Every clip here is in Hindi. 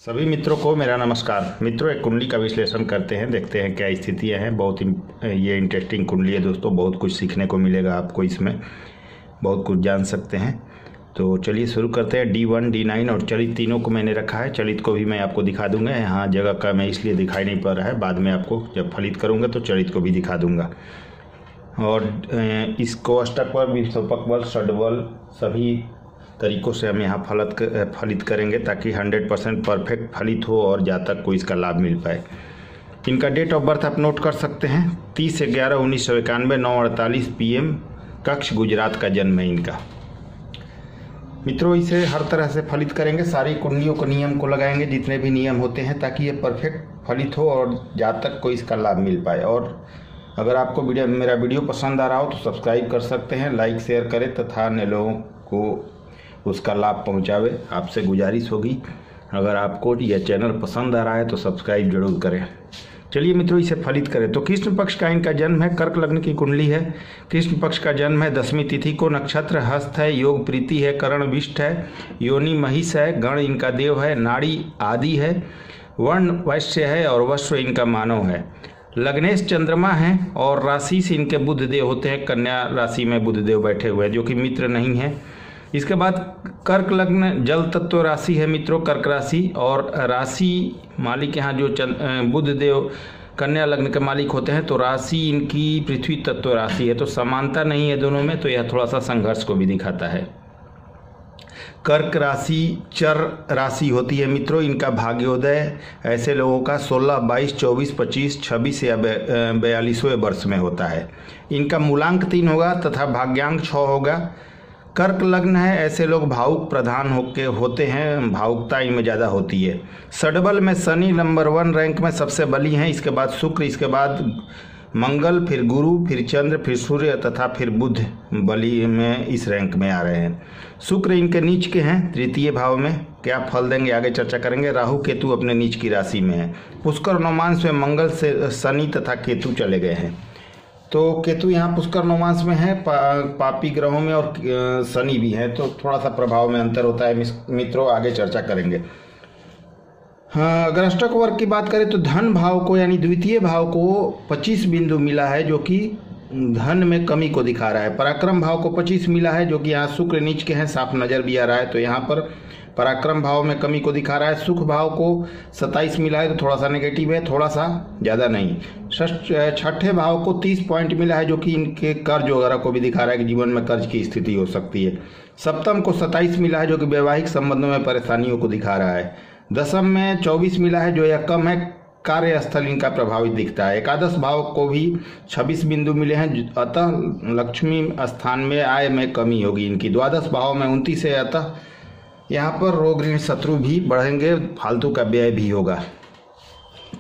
सभी मित्रों को मेरा नमस्कार। मित्रों, एक कुंडली का विश्लेषण करते हैं, देखते हैं क्या स्थितियां हैं। बहुत ये इंटरेस्टिंग कुंडली है दोस्तों, बहुत कुछ सीखने को मिलेगा आपको, इसमें बहुत कुछ जान सकते हैं। तो चलिए शुरू करते हैं। D1, D9 और चलित तीनों को मैंने रखा है। चलित को भी मैं आपको दिखा दूंगा। यहाँ जगह का मैं इसलिए दिखाई नहीं पड़ रहा है, बाद में आपको जब फलित करूँगा तो चलित को भी दिखा दूँगा। और इसको अष्टक बल, विस्थापक बल, षड बल सभी तरीक़ों से हम यहाँ फलित करेंगे ताकि 100% परफेक्ट फलित हो और जातक को इसका लाभ मिल पाए। इनका डेट ऑफ बर्थ आप नोट कर सकते हैं। 30/11/1991 9:48 PM, कक्ष गुजरात का जन्म है इनका। मित्रों, इसे हर तरह से फलित करेंगे, सारी कुंडलियों को नियम को लगाएंगे जितने भी नियम होते हैं, ताकि ये परफेक्ट फलित हो और जातक को इसका लाभ मिल पाए। और अगर आपको मेरा वीडियो पसंद आ रहा हो तो सब्सक्राइब कर सकते हैं, लाइक शेयर करें तथा अन्य लोगों को उसका लाभ पहुंचावे, आपसे गुजारिश होगी। अगर आपको यह चैनल पसंद आ रहा है तो सब्सक्राइब जरूर करें। चलिए मित्रों, इसे फलित करें। तो कृष्ण पक्ष का इनका जन्म है, कर्क लग्न की कुंडली है। कृष्ण पक्ष का जन्म है, 10वीं तिथि को, नक्षत्र हस्त है, योग प्रीति है, करण विष्ट है, योनि महिष है, गण इनका देव है, नाड़ी आदि है, वर्ण वैश्य है और वश्व इनका मानव है। लग्नेश चंद्रमा है और राशि से इनके बुध देव होते हैं। कन्या राशि में बुध देव बैठे हुए हैं जो कि मित्र नहीं है। इसके बाद कर्क लग्न जल तत्व राशि है मित्रों, कर्क राशि, और राशि मालिक यहाँ जो बुध देव कन्या लग्न के मालिक होते हैं, तो राशि इनकी पृथ्वी तत्व राशि है। तो समानता नहीं है दोनों में, तो यह थोड़ा सा संघर्ष को भी दिखाता है। कर्क राशि चर राशि होती है मित्रों। इनका भाग्योदय ऐसे लोगों का 16, 22, 24, 25, 26 या 42वें वर्ष में होता है। इनका मूलांक 3 होगा तथा भाग्यांक 6 होगा। कर्क लग्न है, ऐसे लोग भावुक प्रधान होते हैं, भावुकता इनमें ज़्यादा होती है। षडबल में शनि नंबर 1 रैंक में सबसे बली हैं, इसके बाद शुक्र, इसके बाद मंगल, फिर गुरु, फिर चंद्र, फिर सूर्य तथा फिर बुध बली में इस रैंक में आ रहे हैं। शुक्र इनके नीच के हैं, तृतीय भाव में। क्या फल देंगे आगे चर्चा करेंगे। राहु केतु अपने नीच की राशि में है। पुष्कर नौमांश में मंगल से शनि तथा केतु चले गए हैं। तो केतु यहाँ पुष्कर नौमांश में है, पापी ग्रहों में, और शनि भी है, तो थोड़ा सा प्रभाव में अंतर होता है मित्रों, आगे चर्चा करेंगे। हाँ, अगर अष्टक वर्ग की बात करें तो धन भाव को यानी द्वितीय भाव को 25 बिंदु मिला है, जो कि धन में कमी को दिखा रहा है। पराक्रम भाव को 25 मिला है, जो कि यहाँ शुक्र नीच के हैं, साफ नजर भी आ रहा है, तो यहाँ पर पराक्रम भाव में कमी को दिखा रहा है। सुख भाव को 27 मिला है, तो थोड़ा सा नेगेटिव है, थोड़ा सा ज़्यादा नहीं। छठे भाव को 30 पॉइंट मिला है, जो कि इनके कर्ज वगैरह को भी दिखा रहा है कि जीवन में कर्ज की स्थिति हो सकती है। सप्तम को 27 मिला है, जो कि वैवाहिक संबंधों में परेशानियों को दिखा रहा है। दशम में 24 मिला है, जो यह कम है, कार्यस्थल इनका प्रभावित दिखता है। एकादश भाव को भी 26 बिंदु मिले हैं, अतः लक्ष्मी स्थान में आय में कमी होगी इनकी। द्वादश भाव में 29 है, अतः यहाँ पर रोग ऋण शत्रु भी बढ़ेंगे, फालतू का व्यय भी होगा।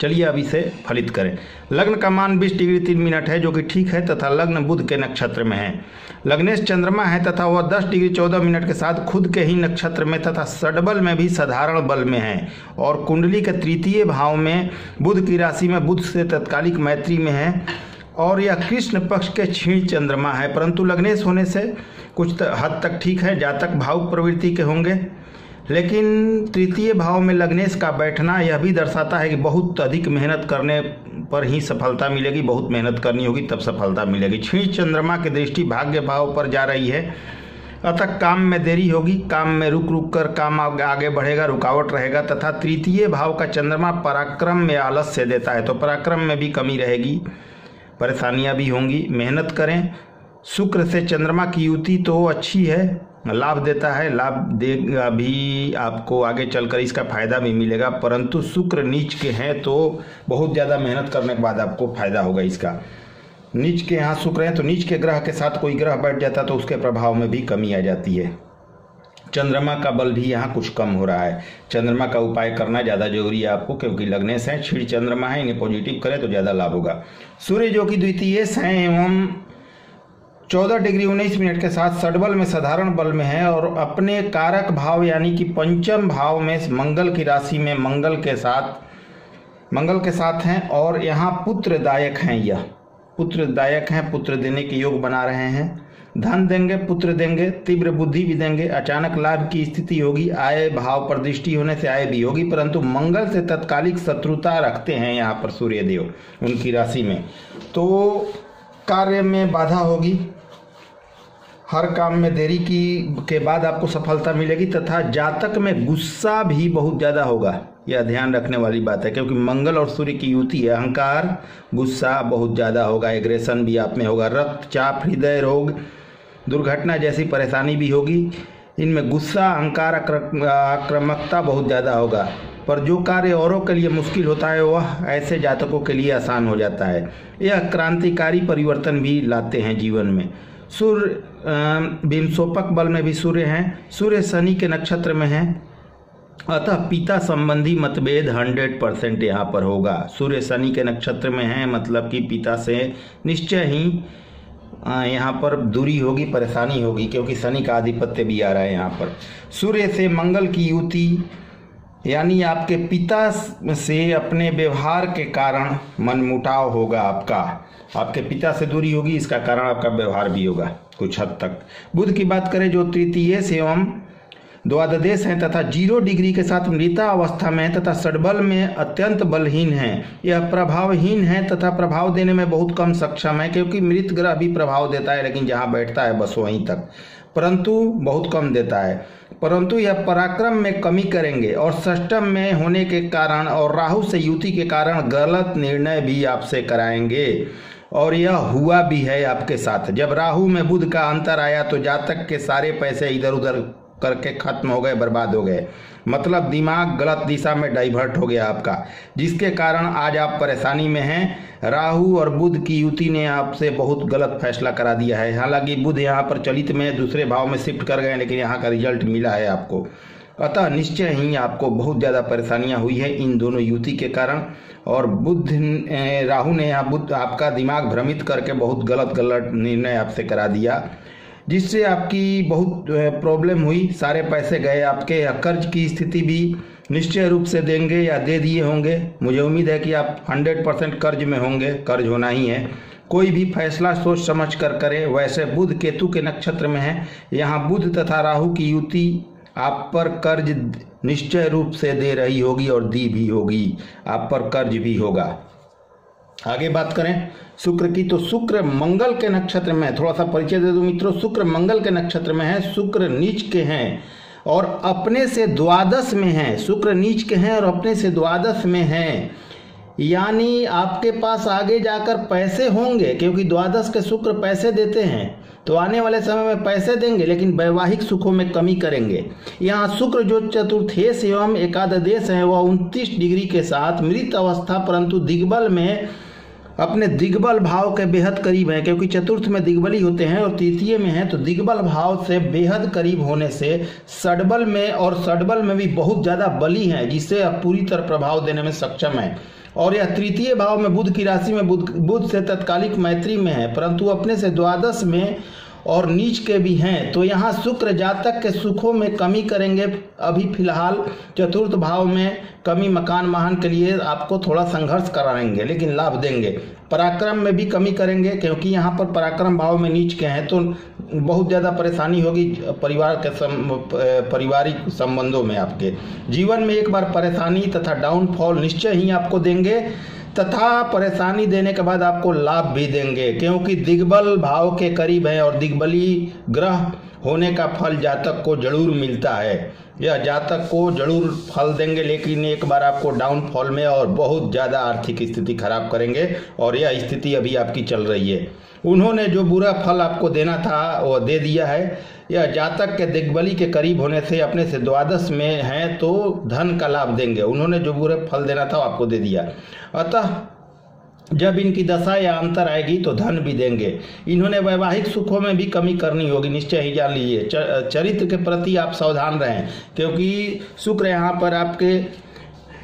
चलिए अब इसे फलित करें। लग्न का मान 20 डिग्री 3 मिनट है, जो कि ठीक है, तथा लग्न बुध के नक्षत्र में है। लग्नेश चंद्रमा है तथा वह 10 डिग्री 14 मिनट के साथ खुद के ही नक्षत्र में तथा षडबल में भी साधारण बल में है, और कुंडली के तृतीय भाव में बुध की राशि में बुध से तत्कालिक मैत्री में है, और यह कृष्ण पक्ष के क्षीण चंद्रमा है। परंतु लग्नेश होने से कुछ हद तक ठीक है, जातक भावुक प्रवृत्ति के होंगे। लेकिन तृतीय भाव में लग्नेश का बैठना यह भी दर्शाता है कि बहुत अधिक मेहनत करने पर ही सफलता मिलेगी, बहुत मेहनत करनी होगी तब सफलता मिलेगी। क्षीण चंद्रमा की दृष्टि भाग्य भाव पर जा रही है, अतः काम में देरी होगी, काम में रुक कर काम आगे बढ़ेगा, रुकावट रहेगा। तथा तृतीय भाव का चंद्रमा पराक्रम में आलस्य देता है, तो पराक्रम में भी कमी रहेगी, परेशानियां भी होंगी। मेहनत करें। शुक्र से चंद्रमा की युति तो अच्छी है, लाभ देता है, लाभ देगा भी आपको, आगे चलकर इसका फायदा भी मिलेगा। परंतु शुक्र नीच के हैं, तो बहुत ज़्यादा मेहनत करने के बाद आपको फायदा होगा इसका। नीच के यहाँ शुक्र हैं, तो नीच के ग्रह के साथ कोई ग्रह बैठ जाता तो उसके प्रभाव में भी कमी आ जाती है। चंद्रमा का बल भी यहाँ कुछ कम हो रहा है। चंद्रमा का उपाय करना ज़्यादा जरूरी है आपको, क्योंकि लग्नेश हैं, क्षीण चंद्रमा है, इन्हें पॉजिटिव करें तो ज़्यादा लाभ होगा। सूर्य जो कि द्वितीय हैं एवं 14 डिग्री 19 मिनट के साथ षडबल में साधारण बल में है, और अपने कारक भाव यानी कि पंचम भाव में मंगल की राशि में मंगल के साथ हैं, और यहाँ पुत्रदायक हैं, यह पुत्रदायक हैं, पुत्र देने के योग बना रहे हैं। धन देंगे, पुत्र देंगे, तीव्र बुद्धि भी देंगे, अचानक लाभ की स्थिति होगी, आय भाव पर दृष्टि होने से आय भी होगी, परंतु मंगल से तत्कालिक शत्रुता रखते हैं यहाँ पर सूर्य देव उनकी राशि में, तो कार्य में बाधा होगी, हर काम में देरी के बाद आपको सफलता मिलेगी, तथा जातक में गुस्सा भी बहुत ज़्यादा होगा, यह ध्यान रखने वाली बात है, क्योंकि मंगल और सूर्य की युति है। अहंकार, गुस्सा बहुत ज़्यादा होगा, एग्रेशन भी आप में होगा, रक्तचाप, हृदय रोग, दुर्घटना जैसी परेशानी भी होगी। इनमें गुस्सा, अहंकार, आक्रामकता बहुत ज़्यादा होगा, पर जो कार्य औरों के लिए मुश्किल होता है वह ऐसे जातकों के लिए आसान हो जाता है। यह क्रांतिकारी परिवर्तन भी लाते हैं जीवन में। सूर्य विंशोपक बल में भी सूर्य हैं, सूर्य शनि के नक्षत्र में हैं, अतः पिता संबंधी मतभेद 100% यहाँ पर होगा। सूर्य शनि के नक्षत्र में है, मतलब कि पिता से निश्चय ही यहाँ पर दूरी होगी, परेशानी होगी, क्योंकि शनि का आधिपत्य भी आ रहा है यहाँ पर। सूर्य से मंगल की युति, यानी आपके पिता से अपने व्यवहार के कारण मनमुटाव होगा आपके पिता से दूरी होगी, इसका कारण आपका व्यवहार भी होगा कुछ हद तक। बुध की बात करें जो तृतीय एवं द्वादश हैं तथा 0 डिग्री के साथ मृता अवस्था में तथा षड्बल में अत्यंत बलहीन हैं। यह प्रभावहीन है तथा प्रभाव देने में बहुत कम सक्षम है, क्योंकि मृत ग्रह भी प्रभाव देता है, लेकिन जहाँ बैठता है बस वहीं तक, परंतु बहुत कम देता है। परंतु यह पराक्रम में कमी करेंगे और षष्टम में होने के कारण और राहु से युति के कारण गलत निर्णय भी आपसे कराएंगे, और यह हुआ भी है आपके साथ। जब राहु में बुध का अंतर आया तो जातक के सारे पैसे इधर उधर करके खत्म हो गए, बर्बाद हो गए, मतलब दिमाग गलत दिशा में डाइवर्ट हो गया आपका, जिसके कारण आज आप परेशानी में हैं। राहु और बुध की युति ने आपसे बहुत गलत फैसला करा दिया है। हालांकि बुध यहाँ पर चलित में दूसरे भाव में शिफ्ट कर गए, लेकिन यहाँ का रिजल्ट मिला है आपको, अतः निश्चय ही आपको बहुत ज़्यादा परेशानियाँ हुई है इन दोनों युति के कारण। और राहु ने आपका दिमाग भ्रमित करके बहुत गलत निर्णय आपसे करा दिया, जिससे आपकी बहुत प्रॉब्लम हुई, सारे पैसे गए आपके। कर्ज की स्थिति भी निश्चय रूप से देंगे या दे दिए होंगे, मुझे उम्मीद है कि आप 100% कर्ज में होंगे, कर्ज होना ही है। कोई भी फैसला सोच समझ कर करें। वैसे बुध केतु के नक्षत्र में है, यहाँ बुध तथा राहु की युति आप पर कर्ज निश्चय रूप से दे रही होगी और दी भी होगी, आप पर कर्ज भी होगा। आगे बात करें शुक्र की, तो शुक्र मंगल के नक्षत्र में, थोड़ा सा परिचय दे दूं मित्रों, शुक्र मंगल के नक्षत्र में है, शुक्र नीच के हैं और अपने से द्वादश में हैं। शुक्र नीच के हैं और अपने से द्वादश में हैं, यानी आपके पास आगे जाकर पैसे होंगे, क्योंकि द्वादश के शुक्र पैसे देते हैं, तो आने वाले समय में पैसे देंगे, लेकिन वैवाहिक सुखों में कमी करेंगे। यहाँ शुक्र जो चतुर्थेश एवं एकादश है वह 29 डिग्री के साथ मृत अवस्था, परंतु दिग्बल में अपने दिग्बल भाव के बेहद करीब है, क्योंकि चतुर्थ में दिग्बली होते हैं और तृतीय में है, तो दिग्बल भाव से बेहद करीब होने से षड्बल में, और षड्बल में भी बहुत ज़्यादा बली है, जिससे अब पूरी तरह प्रभाव देने में सक्षम है। और यह तृतीय भाव में बुध की राशि में बुध से तत्कालिक मैत्री में है, परंतु अपने से द्वादश में और नीच के भी हैं, तो यहाँ शुक्र जातक के सुखों में कमी करेंगे। अभी फिलहाल चतुर्थ भाव में कमी, मकान वाहन के लिए आपको थोड़ा संघर्ष कराएंगे, लेकिन लाभ देंगे। पराक्रम में भी कमी करेंगे, क्योंकि यहाँ पर पराक्रम भाव में नीच के हैं, तो बहुत ज़्यादा परेशानी होगी पारिवारिक संबंधों में। आपके जीवन में एक बार परेशानी तथा डाउनफॉल निश्चय ही आपको देंगे, तथा परेशानी देने के बाद आपको लाभ भी देंगे, क्योंकि दिग्बल भाव के करीब है और दिग्बली ग्रह होने का फल जातक को जरूर मिलता है। यह जातक को जरूर फल देंगे, लेकिन एक बार आपको डाउनफॉल में और बहुत ज़्यादा आर्थिक स्थिति खराब करेंगे, और यह स्थिति अभी आपकी चल रही है। उन्होंने जो बुरा फल आपको देना था वह दे दिया है। यह जातक के दिग्बली के करीब होने से अपने से द्वादश में हैं, तो धन का लाभ देंगे। उन्होंने जो बुरा फल देना था आपको दे दिया, अतः जब इनकी दशा या अंतर आएगी तो धन भी देंगे। इन्होंने वैवाहिक सुखों में भी कमी करनी होगी, निश्चय ही जान लीजिए। चरित्र के प्रति आप सावधान रहें, क्योंकि शुक्र यहाँ पर आपके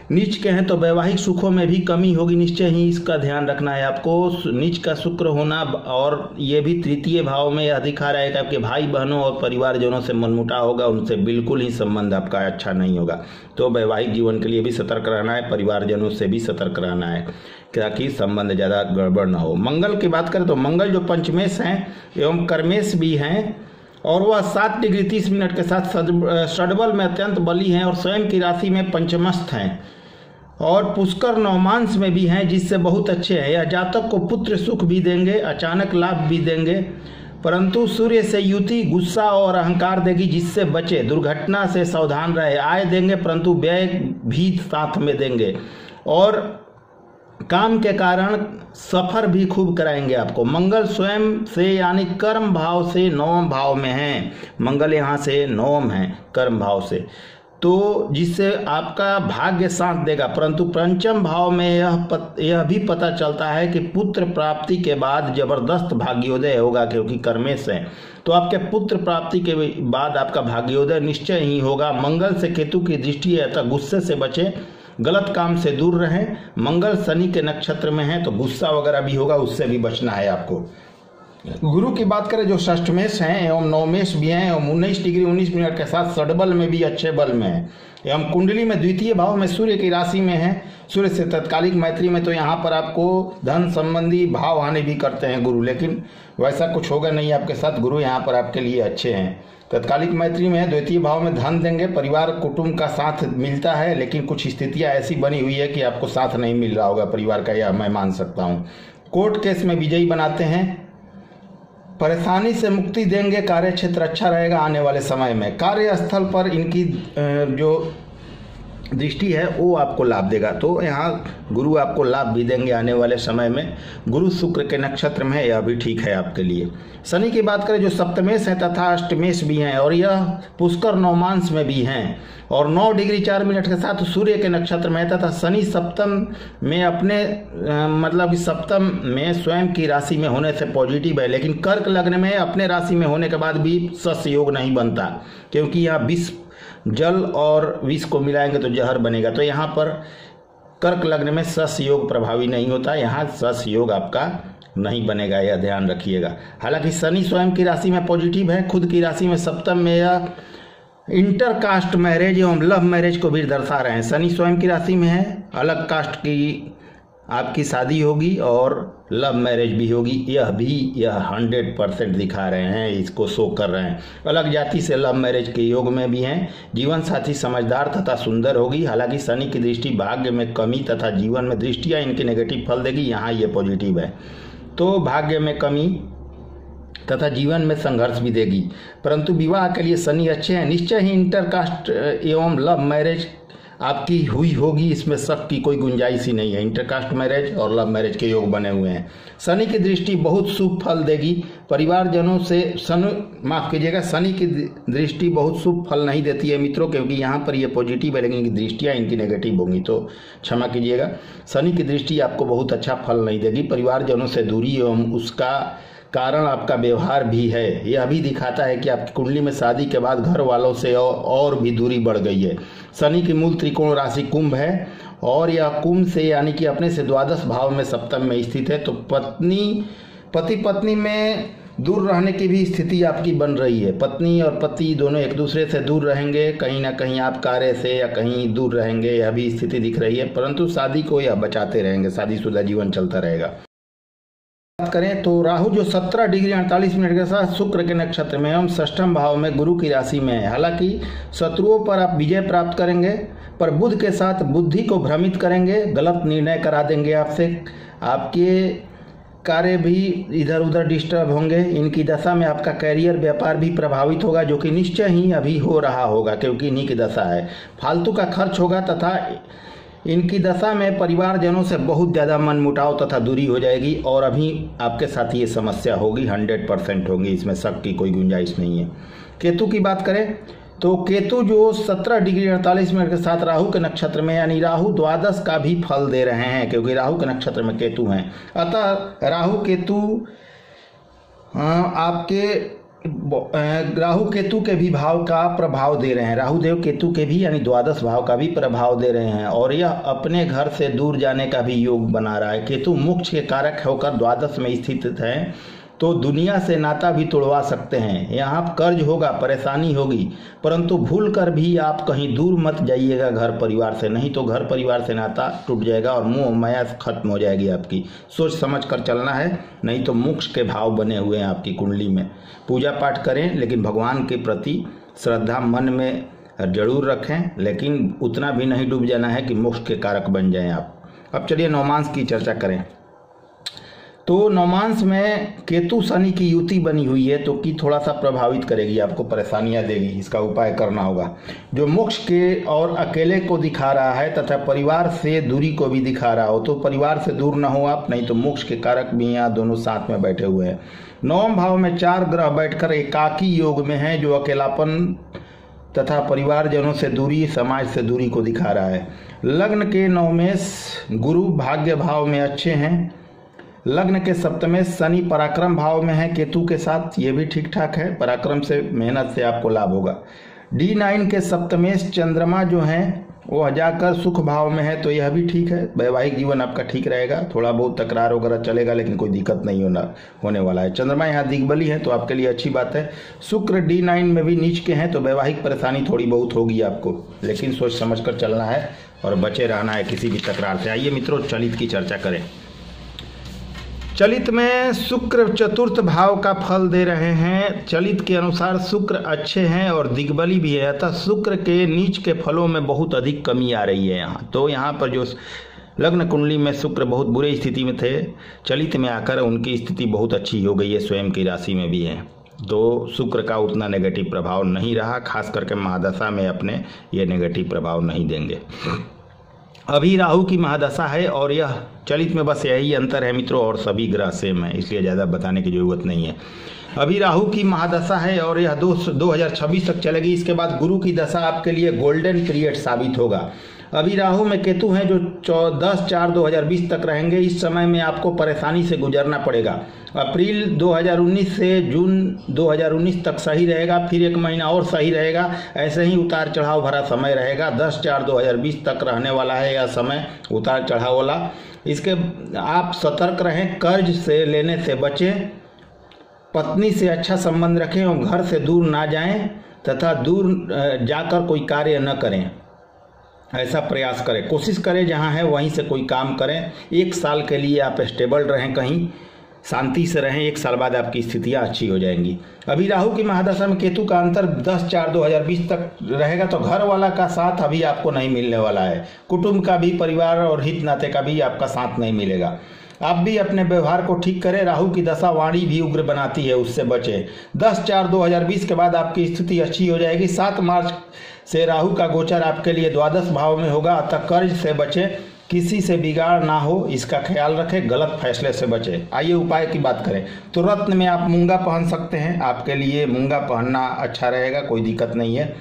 नीच के हैं तो वैवाहिक सुखों में भी कमी होगी, निश्चय ही इसका ध्यान रखना है आपको। नीच का शुक्र होना और ये भी तृतीय भाव में यह दिखा रहा है कि आपके भाई बहनों और परिवारजनों से मनमुटाव होगा, उनसे बिल्कुल ही संबंध आपका अच्छा नहीं होगा। तो वैवाहिक जीवन के लिए भी सतर्क रहना है, परिवारजनों से भी सतर्क रहना है ताकि संबंध ज़्यादा गड़बड़ ना हो। मंगल की बात करें तो मंगल जो पंचमेश हैं एवं कर्मेश भी हैं और वह 7 डिग्री 30 मिनट के साथ षड्बल में अत्यंत बली हैं और स्वयं की राशि में पंचमस्थ हैं और पुष्कर नवमांश में भी हैं, जिससे बहुत अच्छे हैं। यह जातक को पुत्र सुख भी देंगे, अचानक लाभ भी देंगे, परंतु सूर्य से युति गुस्सा और अहंकार देगी, जिससे बचे। दुर्घटना से सावधान रहे। आय देंगे परंतु व्यय भी साथ में देंगे और काम के कारण सफर भी खूब कराएंगे आपको। मंगल स्वयं से यानी कर्म भाव से 9वें भाव में हैं। मंगल यहाँ से 9वें है कर्म भाव से, तो जिससे आपका भाग्य साथ देगा। परंतु पंचम भाव में यह भी पता चलता है कि पुत्र प्राप्ति के बाद जबरदस्त भाग्योदय होगा, क्योंकि कर्मेश है तो आपके पुत्र प्राप्ति के बाद आपका भाग्योदय निश्चय ही होगा। मंगल से केतु की दृष्टि है, अतः गुस्से से बचें, गलत काम से दूर रहें। मंगल शनि के नक्षत्र में है तो गुस्सा वगैरह भी होगा, उससे भी बचना है आपको। गुरु की बात करें जो षष्ठमेश हैं एवं नवमेश भी हैं एवं 19 डिग्री 19 मिनट के साथ षड्बल में भी अच्छे बल में है एवं कुंडली में द्वितीय भाव में सूर्य की राशि में है। सूर्य से तत्कालिक मैत्री में, तो यहाँ पर आपको धन संबंधी भाव हानि भी करते हैं गुरु, लेकिन वैसा कुछ होगा नहीं आपके साथ। गुरु यहाँ पर आपके लिए अच्छे हैं। तत्कालिक मैत्री में है, द्वितीय भाव में धन देंगे, परिवार कुटुंब का साथ मिलता है, लेकिन कुछ स्थितियां ऐसी बनी हुई है कि आपको साथ नहीं मिल रहा होगा परिवार का, यह मैं मान सकता हूँ। कोर्ट केस में विजयी बनाते हैं, परेशानी से मुक्ति देंगे, कार्य क्षेत्र अच्छा रहेगा आने वाले समय में। कार्यस्थल पर इनकी जो दृष्टि है वो आपको लाभ देगा, तो यहाँ गुरु आपको लाभ भी देंगे आने वाले समय में। गुरु शुक्र के नक्षत्र में है, यह भी ठीक है आपके लिए। शनि की बात करें जो सप्तमेश है तथा अष्टमेश भी हैं और यह पुष्कर नवमांश में भी हैं और 9 डिग्री 4 मिनट के साथ सूर्य के नक्षत्र में है तथा शनि सप्तम में अपने मतलब सप्तम में स्वयं की राशि में होने से पॉजिटिव है, लेकिन कर्क लग्न में अपने राशि में होने के बाद भी सस्य योग नहीं बनता, क्योंकि यहाँ विष जल और विष को मिलाएंगे तो जहर बनेगा। तो यहाँ पर कर्क लग्न में सस्य योग प्रभावी नहीं होता, यहाँ सस्य योग आपका नहीं बनेगा, यह ध्यान रखिएगा। हालांकि शनि स्वयं की राशि में पॉजिटिव है, खुद की राशि में सप्तम में यह इंटरकास्ट मैरिज एवं लव मैरिज को भी दर्शा रहे हैं। शनि स्वयं की राशि में है, अलग कास्ट की आपकी शादी होगी और लव मैरिज भी होगी, यह 100% दिखा रहे हैं, इसको शो कर रहे हैं। अलग जाति से लव मैरिज के योग में भी हैं। जीवन साथी समझदार तथा सुंदर होगी। हालांकि शनि की दृष्टि भाग्य में कमी तथा जीवन में दृष्टियाँ इनके नेगेटिव फल देगी, यहाँ ये पॉजिटिव है, तो भाग्य में कमी तथा जीवन में संघर्ष भी देगी। परंतु विवाह के लिए शनि अच्छे हैं, निश्चय ही इंटरकास्ट एवं लव मैरिज आपकी हुई होगी, इसमें शक की कोई गुंजाइश ही नहीं है। इंटरकास्ट मैरिज और लव मैरिज के योग बने हुए हैं। शनि की दृष्टि बहुत शुभ फल देगी। परिवारजनों से शनि की दृष्टि बहुत शुभ फल नहीं देती है मित्रों, क्योंकि यहाँ पर ये पॉजिटिव है लेकिन दृष्टियाँ इनकी नेगेटिव होंगी, तो क्षमा कीजिएगा। शनि की दृष्टि आपको बहुत अच्छा फल नहीं देगी। परिवारजनों से दूरी एवं उसका कारण आपका व्यवहार भी है, यह भी दिखाता है कि आपकी कुंडली में शादी के बाद घर वालों से और भी दूरी बढ़ गई है। शनि की मूल त्रिकोण राशि कुंभ है और यह कुंभ से यानी कि अपने से द्वादश भाव में सप्तम में स्थित है, तो पति पत्नी में दूर रहने की भी स्थिति आपकी बन रही है। पत्नी और पति दोनों एक दूसरे से दूर रहेंगे, कहीं ना कहीं आप कार्य से या कहीं दूर रहेंगे, यह भी स्थिति दिख रही है। परंतु शादी को यह बचाते रहेंगे, शादीशुदा जीवन चलता रहेगा। बात करें तो राहु जो 17 डिग्री 48 मिनट के साथ शुक्र के नक्षत्र में एवं षष्ठम भाव में गुरु की राशि में है। हालांकि शत्रुओं पर आप विजय प्राप्त करेंगे, पर बुध के साथ बुद्धि को भ्रमित करेंगे, गलत निर्णय करा देंगे आपसे, आपके कार्य भी इधर उधर डिस्टर्ब होंगे। इनकी दशा में आपका कैरियर व्यापार भी प्रभावित होगा, जो कि निश्चय ही अभी हो रहा होगा क्योंकि इन्हीं की दशा है। फालतू का खर्च होगा तथा इनकी दशा में परिवारजनों से बहुत ज़्यादा मनमुटाव तथा दूरी हो जाएगी और अभी आपके साथ ये समस्या होगी, 100% होगी, इसमें शक की कोई गुंजाइश नहीं है। केतु की बात करें तो केतु जो 17 डिग्री 48 मिनट के साथ राहु के नक्षत्र में यानी राहु द्वादश का भी फल दे रहे हैं, क्योंकि राहु के नक्षत्र में केतु हैं। अतः राहु केतु आपके राहु केतु के भी भाव का प्रभाव दे रहे हैं, राहु देव केतु के भी यानी द्वादश भाव का भी प्रभाव दे रहे हैं, और यह अपने घर से दूर जाने का भी योग बना रहा है। केतु मोक्ष के कारक होकर द्वादश में स्थित है, तो दुनिया से नाता भी तोड़वा सकते हैं। यहाँ कर्ज होगा, परेशानी होगी, परंतु भूल कर भी आप कहीं दूर मत जाइएगा घर परिवार से, नहीं तो घर परिवार से नाता टूट जाएगा और मोह माया खत्म हो जाएगी आपकी। सोच समझ कर चलना है, नहीं तो मोक्ष के भाव बने हुए हैं आपकी कुंडली में। पूजा पाठ करें, लेकिन भगवान के प्रति श्रद्धा मन में जरूर रखें, लेकिन उतना भी नहीं डूब जाना है कि मोक्ष के कारक बन जाएं आप। अब चलिए नवमांश की चर्चा करें। तो नवमांश में केतु शनि की युति बनी हुई है, तो कि थोड़ा सा प्रभावित करेगी, आपको परेशानियां देगी। इसका उपाय करना होगा। जो मोक्ष के और अकेले को दिखा रहा है तथा परिवार से दूरी को भी दिखा रहा हो, तो परिवार से दूर ना हो आप, नहीं तो मोक्ष के कारक भी यहाँ दोनों साथ में बैठे हुए हैं। नवम भाव में 4 ग्रह बैठकर एकाकी योग में है, जो अकेलापन तथा परिवारजनों से दूरी, समाज से दूरी को दिखा रहा है। लग्न के नवमेश गुरु भाग्य भाव में अच्छे हैं। लग्न के सप्तमेश शनि पराक्रम भाव में है केतु के साथ, ये भी ठीक ठाक है। पराक्रम से, मेहनत से आपको लाभ होगा। D9 के सप्तमेश चंद्रमा जो हैं वो जाकर सुख भाव में है, तो यह भी ठीक है। वैवाहिक जीवन आपका ठीक रहेगा, थोड़ा बहुत तकरार वगैरह चलेगा, लेकिन कोई दिक्कत नहीं होने वाला है। चंद्रमा यहाँ दिग्बली है, तो आपके लिए अच्छी बात है। शुक्र D9 में भी नीच के हैं, तो वैवाहिक परेशानी थोड़ी बहुत होगी आपको, लेकिन सोच समझ कर चलना है और बचे रहना है किसी भी तकरार से। आइए मित्रों, चलित की चर्चा करें। चलित में शुक्र चतुर्थ भाव का फल दे रहे हैं। चलित के अनुसार शुक्र अच्छे हैं और दिग्बली भी है, अतः शुक्र के नीच के फलों में बहुत अधिक कमी आ रही है यहाँ। तो यहाँ पर जो लग्न कुंडली में शुक्र बहुत बुरे स्थिति में थे, चलित में आकर उनकी स्थिति बहुत अच्छी हो गई है, स्वयं की राशि में भी है। तो शुक्र का उतना नेगेटिव प्रभाव नहीं रहा, खास करके महादशा में अपने ये नेगेटिव प्रभाव नहीं देंगे। अभी राहु की महादशा है और यह चलित में बस यही अंतर है मित्रों, और सभी ग्रह सेम है, इसलिए ज़्यादा बताने की जरूरत नहीं है। अभी राहु की महादशा है और यह 2026 तक चलेगी। इसके बाद गुरु की दशा आपके लिए गोल्डन पीरियड साबित होगा। अभी राहु में केतु हैं जो 10/4/2020 तक रहेंगे। इस समय में आपको परेशानी से गुजरना पड़ेगा। अप्रैल 2019 से जून 2019 तक सही रहेगा, फिर 1 महीना और सही रहेगा, ऐसे ही उतार चढ़ाव भरा समय रहेगा। 10/4/2020 तक रहने वाला है यह समय उतार चढ़ाव वाला। इसके आप सतर्क रहें, कर्ज से लेने से बचें, पत्नी से अच्छा संबंध रखें और घर से दूर ना जाएं तथा दूर जाकर कोई कार्य न करें, ऐसा प्रयास करें। कोशिश करें जहां है वहीं से कोई काम करें। 1 साल के लिए आप स्टेबल रहें, कहीं शांति से रहें। 1 साल बाद आपकी स्थितियां अच्छी हो जाएंगी। अभी राहु की महादशा में केतु का अंतर 10/4/2020 तक रहेगा, तो घर वाला का साथ अभी आपको नहीं मिलने वाला है। कुटुंब का भी, परिवार और हित नाते का भी आपका साथ नहीं मिलेगा। आप भी अपने व्यवहार को ठीक करें। राहु की दशा वाणी भी उग्र बनाती है, उससे बचें। 10/4/2020 के बाद आपकी स्थिति अच्छी हो जाएगी। 7 मार्च से राहु का गोचर आपके लिए द्वादश भाव में होगा, अतः कर्ज से बचें, किसी से बिगाड़ ना हो इसका ख्याल रखें, गलत फैसले से बचें। आइए उपाय की बात करें तो रत्न में आप मूंगा पहन सकते हैं। आपके लिए मूंगा पहनना अच्छा रहेगा, कोई दिक्कत नहीं है,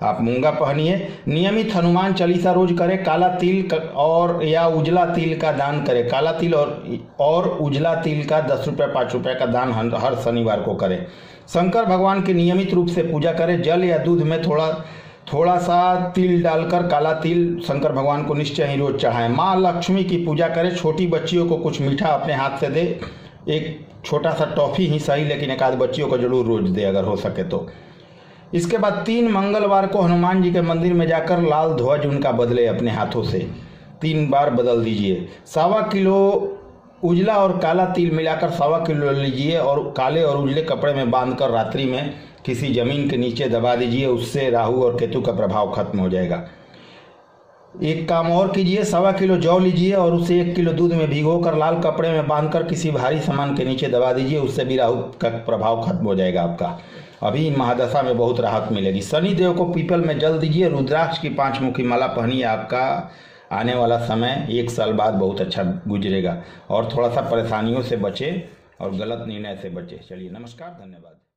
आप मूंगा पहनिए। नियमित हनुमान चालीसा रोज करें। काला तिल और या उजला तिल का दान करें। काला तिल और उजला तिल का 10 रुपये 5 रुपये का दान हर शनिवार को करें। शंकर भगवान की नियमित रूप से पूजा करें। जल या दूध में थोड़ा सा तिल डालकर काला तिल शंकर भगवान को निश्चय ही रोज चढ़ाएं। माँ लक्ष्मी की पूजा करें। छोटी बच्चियों को कुछ मीठा अपने हाथ से दे, एक छोटा सा टॉफी ही सही, लेकिन एक आध बच्चियों को जरूर रोज दे अगर हो सके तो। इसके बाद 3 मंगलवार को हनुमान जी के मंदिर में जाकर लाल ध्वज उनका बदले अपने हाथों से 3 बार बदल दीजिए। 1.25 किलो उजला और काला तिल मिलाकर 1.25 किलो लीजिए और काले और उजले कपड़े में बांधकर रात्रि में किसी जमीन के नीचे दबा दीजिए। उससे राहु और केतु का प्रभाव खत्म हो जाएगा। एक काम और कीजिए, 1.25 किलो जौ लीजिए और उसे 1 किलो दूध में भिगोकर लाल कपड़े में बांधकर किसी भारी सामान के नीचे दबा दीजिए। उससे भी राहु का प्रभाव खत्म हो जाएगा आपका। अभी महादशा में बहुत राहत मिलेगी। शनि देव को पीपल में जल दीजिए। रुद्राक्ष की 5 मुखी माला पहनिए। आपका आने वाला समय 1 साल बाद बहुत अच्छा गुजरेगा और थोड़ा सा परेशानियों से बचे और गलत निर्णय से बचे। चलिए, नमस्कार, धन्यवाद।